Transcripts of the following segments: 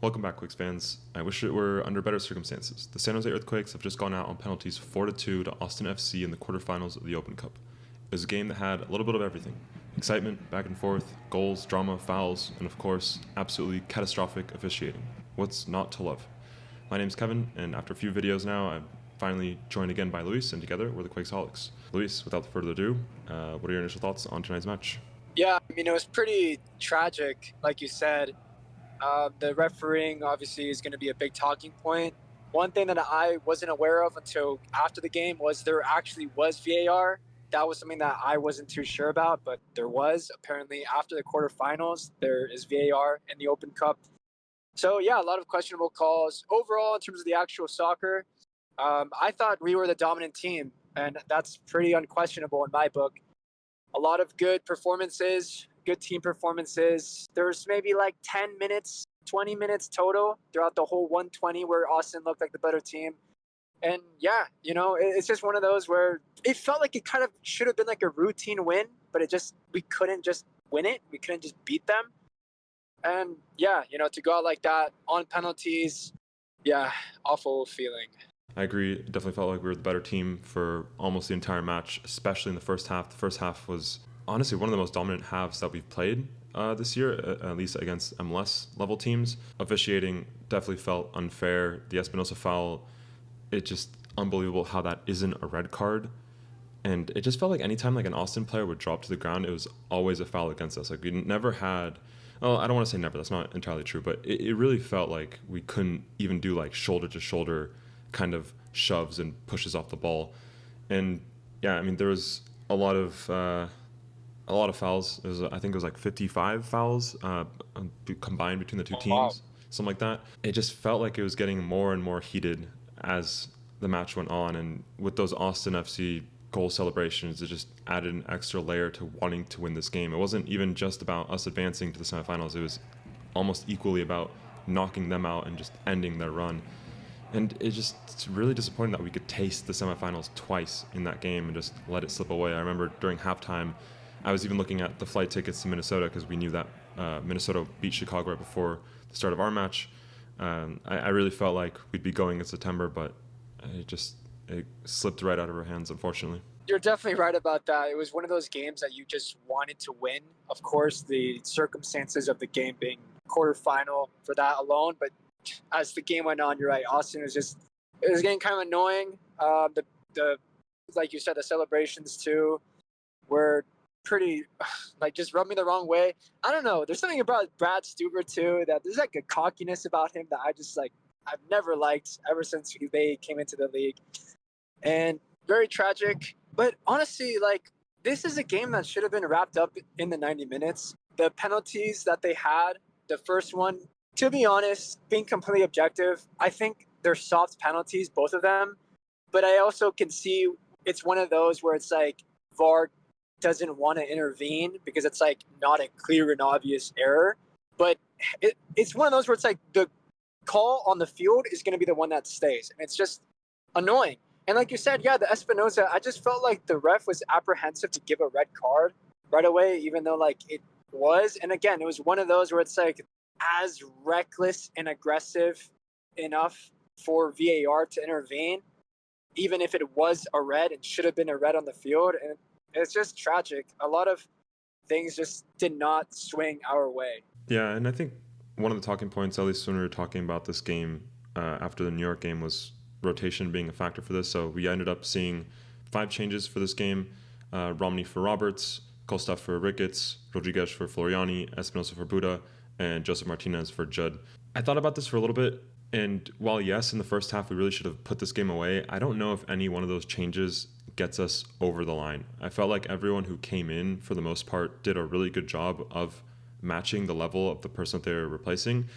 Welcome back, Quakes fans. I wish it were under better circumstances. The San Jose Earthquakes have just gone out on penalties 4-2 to Austin FC in the quarterfinals of the Open Cup. It was a game that had a little bit of everything: excitement, back and forth, goals, drama, fouls, and of course, absolutely catastrophic officiating. What's not to love? My name's Kevin, and after a few videos now, I'm finally joined again by Luis, and together we're the Quakesaholics. Luis, without further ado, what are your initial thoughts on tonight's match? Yeah, I mean, it was pretty tragic, like you said. The refereeing obviously is going to be a big talking point. One thing that I wasn't aware of until after the game was there actually was VAR. That was something that I wasn't too sure about, but there was. Apparently, after the quarterfinals, there is VAR in the Open Cup. So, yeah, a lot of questionable calls. Overall, in terms of the actual soccer, I thought we were the dominant team, and that's pretty unquestionable in my book. A lot of good performances, good team performances. There's maybe like 10 minutes, 20 minutes total throughout the whole 120 where Austin looked like the better team. And yeah, it's just one of those where it felt like it kind of should have been like a routine win, but we couldn't just win it. We couldn't just beat them. And yeah, to go out like that on penalties, yeah, awful feeling. I agree. It definitely felt like we were the better team for almost the entire match, especially in the first half. The first half was honestly one of the most dominant halves that we've played this year, at least against MLS level teams. Officiating definitely felt unfair. The Espinoza foul, it just unbelievable how that isn't a red card. And it just felt like anytime like an Austin player would drop to the ground, it was always a foul against us. Like we never had, well, I don't want to say never, that's not entirely true, but it really felt like we couldn't even do like shoulder to shoulder kind of shoves and pushes off the ball. And yeah, I mean there was a lot of fouls. I think it was like 55 fouls combined between the two Oh, wow. teams, something like that. It just felt like it was getting more and more heated as the match went on, and with those Austin FC goal celebrations, it just added an extra layer to wanting to win this game. It wasn't even just about us advancing to the semifinals. It was almost equally about knocking them out and just ending their run. And it's really disappointing that we could taste the semifinals twice in that game and just let it slip away. I remember during halftime, I was even looking at the flight tickets to Minnesota because we knew that Minnesota beat Chicago right before the start of our match. I really felt like we'd be going in September, but it slipped right out of our hands, unfortunately. You're definitely right about that. It was one of those games that you just wanted to win. Of course, the circumstances of the game being quarterfinal for that alone. But as the game went on, you're right. Austin it was getting kind of annoying. The like you said, the celebrations too were pretty like just rubbed me the wrong way. I don't know. There's something about Brad Stuber too that there's like a cockiness about him that I've never liked ever since they came into the league. And very tragic. But honestly, like this is a game that should have been wrapped up in the 90 minutes. The penalties that they had, the first one, to be honest, being completely objective, I think they're soft penalties, both of them. But I also can see it's one of those where it's like VAR doesn't want to intervene because it's like not a clear and obvious error. But it's one of those where it's like the call on the field is going to be the one that stays. And it's just annoying. And like you said, yeah, the Espinoza, I just felt like the ref was apprehensive to give a red card right away, even though like it was. And again, it was one of those where it's like as reckless and aggressive enough for VAR to intervene, even if it was a red and should have been a red on the field. And it's just tragic. A lot of things just did not swing our way. Yeah, and I think one of the talking points, at least when we were talking about this game after the New York game, was rotation being a factor for this. So we ended up seeing 5 changes for this game: Romney for Roberts, Costa for Ricketts, Rodriguez for Floriani, Espinosa for Buda, and Joseph Martinez for Judd. I thought about this for a little bit, and while yes, in the first half we really should have put this game away, I don't know if any one of those changes gets us over the line. I felt like everyone who came in, for the most part, did a really good job of matching the level of the person that they were replacing.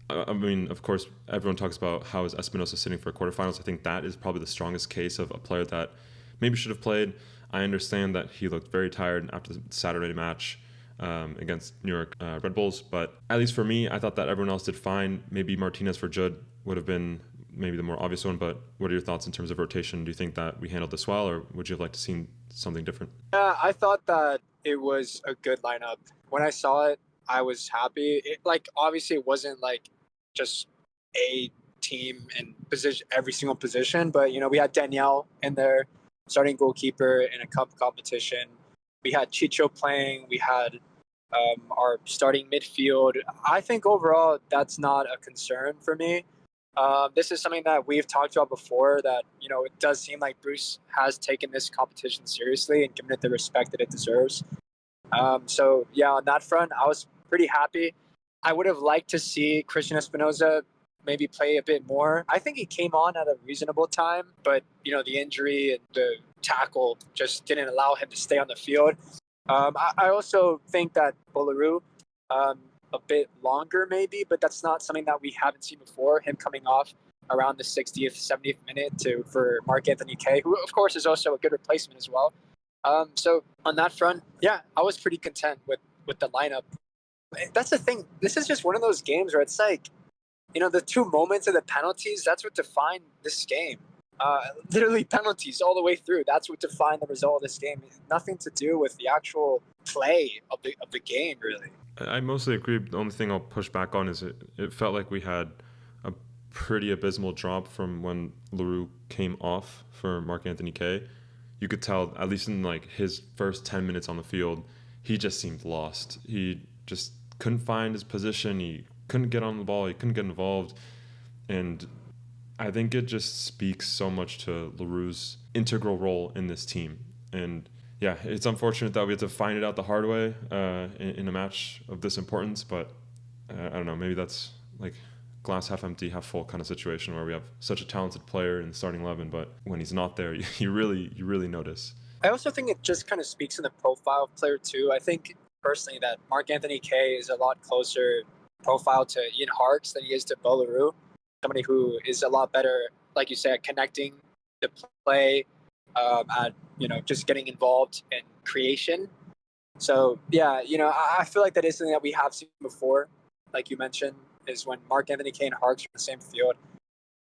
I mean, of course, everyone talks about how is Espinosa sitting for quarterfinals. I think that is probably the strongest case of a player that maybe should have played. I understand that he looked very tired after the Saturday match against New York Red Bulls, but at least for me, I thought that everyone else did fine. Maybe Martinez for Judd would have been maybe the more obvious one, but what are your thoughts in terms of rotation? Do you think that we handled this well, or would you have liked to see something different? Yeah, I thought that it was a good lineup. When I saw it, I was happy. It like obviously it wasn't like just a team and position every single position. But we had Danielle in there, starting goalkeeper in a cup competition. We had Chicho playing. We had our starting midfield. I think overall that's not a concern for me. This is something that we've talked about before. That it does seem like Bruce has taken this competition seriously and given it the respect that it deserves. So yeah, on that front, I was pretty happy. I would have liked to see Christian Espinoza maybe play a bit more. I think he came on at a reasonable time, but the injury and the tackle just didn't allow him to stay on the field. I also think that Bolaru, a bit longer maybe, but that's not something that we haven't seen before. Him coming off around the 60th, 70th minute for Mark Anthony Kaye, who of course is also a good replacement as well. So on that front, yeah, I was pretty content with the lineup. That's the thing. This is just one of those games where it's like, the two moments of the penalties. That's what define this game. Literally penalties all the way through. That's what defined the result of this game. Nothing to do with the actual play of the game, really. I mostly agree. The only thing I'll push back on is it felt like we had a pretty abysmal drop from when LaRue came off for Mark Anthony Kaye. You could tell, at least in like his first 10 minutes on the field, he just seemed lost. He just couldn't find his position. He couldn't get on the ball. He couldn't get involved. And I think it just speaks so much to LaRue's integral role in this team. And yeah, it's unfortunate that we had to find it out the hard way in a match of this importance. But I don't know, maybe that's like glass half empty, half full kind of situation where we have such a talented player in the starting 11, but when he's not there, you really notice. I also think it just kind of speaks to the profile of player too. I think personally that Mark Anthony Kaye is a lot closer profile to Ian Harkes than he is to Bolaru. Somebody who is a lot better, like you said, connecting the play, at just getting involved in creation. So yeah, I feel like that is something that we have seen before, like you mentioned, is when Mark Anthony Kaye and Harkes are in the same field.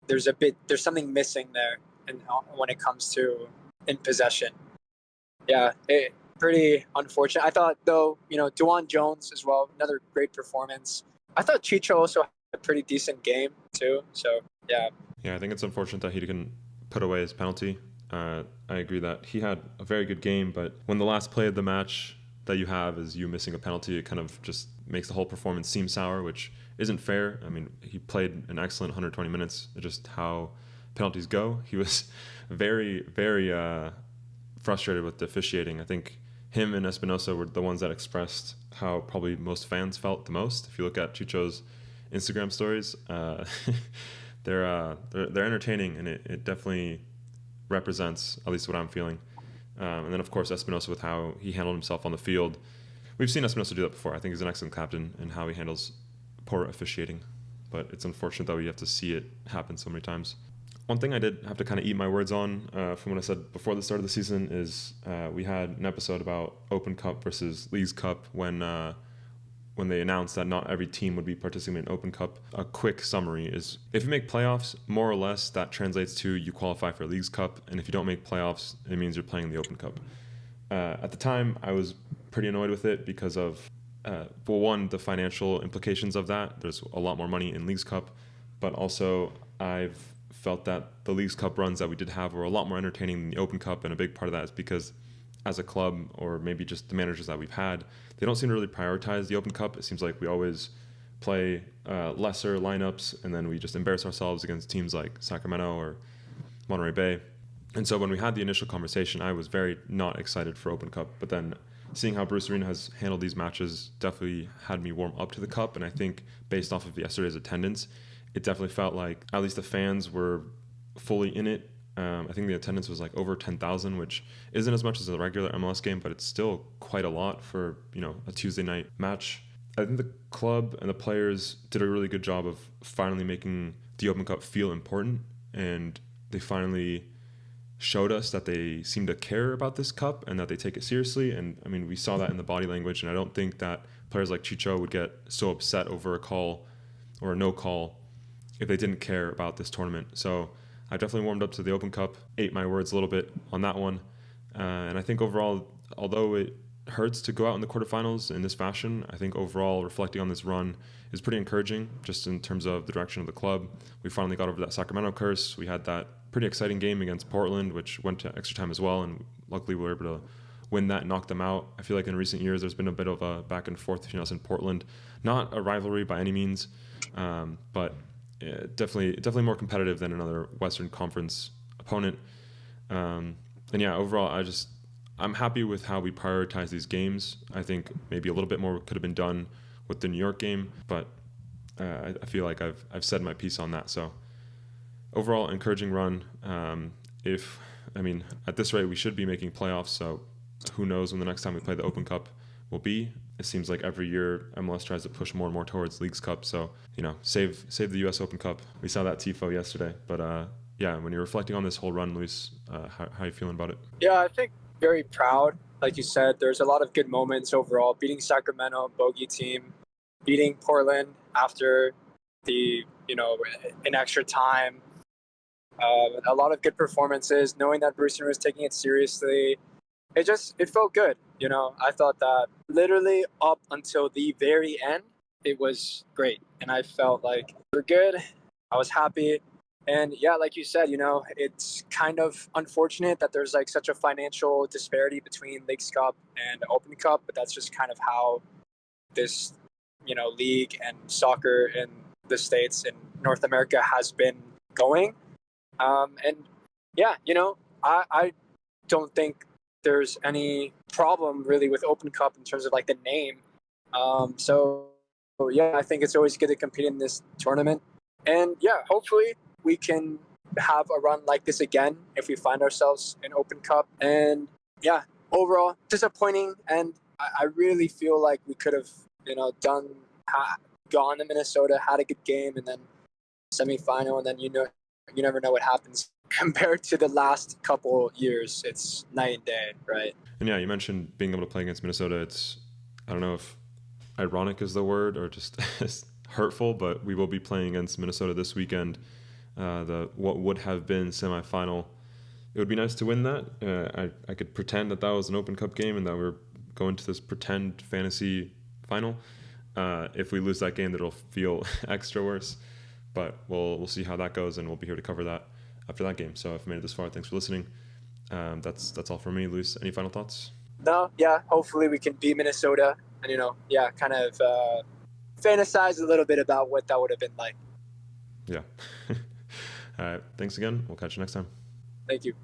There's something missing there, and when it comes to in possession. Yeah, pretty unfortunate. I thought though, Dewan Jones as well, another great performance. I thought Chicho also had a pretty decent game too. So yeah. Yeah, I think it's unfortunate that he didn't put away his penalty. I agree that he had a very good game, but when the last play of the match that you have is you missing a penalty, it kind of just makes the whole performance seem sour, which isn't fair. I mean, he played an excellent 120 minutes. It's just how penalties go. He was very frustrated with the officiating. I think him and Espinoza were the ones that expressed how probably most fans felt the most. If you look at Chicho's Instagram stories, they're entertaining, and it definitely represents at least what I'm feeling. And then of course Espinoza with how he handled himself on the field. We've seen Espinoza do that before. I think he's an excellent captain in how he handles poor officiating, but it's unfortunate that we have to see it happen so many times. One thing I did have to kind of eat my words on from what I said before the start of the season is we had an episode about Open Cup versus Leagues Cup when they announced that not every team would be participating in Open Cup. A quick summary is if you make playoffs, more or less that translates to you qualify for Leagues Cup, and if you don't make playoffs, it means you're playing the Open Cup. At the time, I was pretty annoyed with it because of, well, one, the financial implications of that. There's a lot more money in Leagues Cup, but also I've felt that the Leagues Cup runs that we did have were a lot more entertaining than the Open Cup, and a big part of that is because as a club, or maybe just the managers that we've had, they don't seem to really prioritize the Open Cup. It seems like we always play lesser lineups, and then we just embarrass ourselves against teams like Sacramento or Monterey Bay. And so when we had the initial conversation, I was very not excited for Open Cup, but then seeing how Bruce Arena has handled these matches definitely had me warm up to the Cup, and I think based off of yesterday's attendance, it definitely felt like at least the fans were fully in it. I think the attendance was like over 10,000, which isn't as much as a regular MLS game, but it's still quite a lot for, a Tuesday night match. I think the club and the players did a really good job of finally making the Open Cup feel important, and they finally showed us that they seem to care about this cup and that they take it seriously. And I mean, we saw that in the body language, and I don't think that players like Chicho would get so upset over a call or a no call if they didn't care about this tournament. So I definitely warmed up to the Open Cup, ate my words a little bit on that one. And I think overall, although it hurts to go out in the quarterfinals in this fashion. I think overall, reflecting on this run is pretty encouraging, just in terms of the direction of the club. We finally got over that Sacramento curse. We had that pretty exciting game against Portland, which went to extra time as well, and luckily we were able to win that and knock them out. I feel like in recent years there's been a bit of a back and forth between us and Portland. Not a rivalry by any means, but definitely more competitive than another Western Conference opponent. And yeah, overall, I'm happy with how we prioritize these games. I think maybe a little bit more could have been done with the New York game, but I feel like I've said my piece on that. So overall, encouraging run. At this rate, we should be making playoffs. So who knows when the next time we play the Open Cup will be. It seems like every year MLS tries to push more and more towards Leagues Cup. So, save the US Open Cup. We saw that tifo yesterday. But yeah, when you're reflecting on this whole run, Luis, how are you feeling about it? Yeah, I think very proud. Like you said, there's a lot of good moments overall. Beating Sacramento, bogey team, beating Portland after the, in extra time. A lot of good performances, knowing that Brewster was taking it seriously. It felt good. I thought that literally up until the very end, it was great. And I felt like we're good. I was happy. And yeah, like you said, it's kind of unfortunate that there's like such a financial disparity between Leagues Cup and Open Cup, but that's just kind of how this, league and soccer in the States and North America has been going. And yeah, I don't think there's any problem really with Open Cup in terms of like the name. So yeah, I think it's always good to compete in this tournament. And yeah, hopefully we can have a run like this again if we find ourselves in Open Cup. And yeah, overall disappointing. And I really feel like we could have, gone to Minnesota, had a good game, and then semifinal, and then you never know what happens. Compared to the last couple years, it's night and day, right? And yeah, you mentioned being able to play against Minnesota. I don't know if ironic is the word or just hurtful, but we will be playing against Minnesota this weekend. What would have been semifinal. It would be nice to win that. I could pretend that was an Open Cup game and that we're going to this pretend fantasy final. If we lose that game, that'll feel extra worse. But we'll see how that goes, and we'll be here to cover that after that game. So if you made it this far, thanks for listening. That's all for me. Luis, any final thoughts? No, yeah. Hopefully we can beat Minnesota, and kind of fantasize a little bit about what that would have been like. Yeah. All right. Thanks again. We'll catch you next time. Thank you.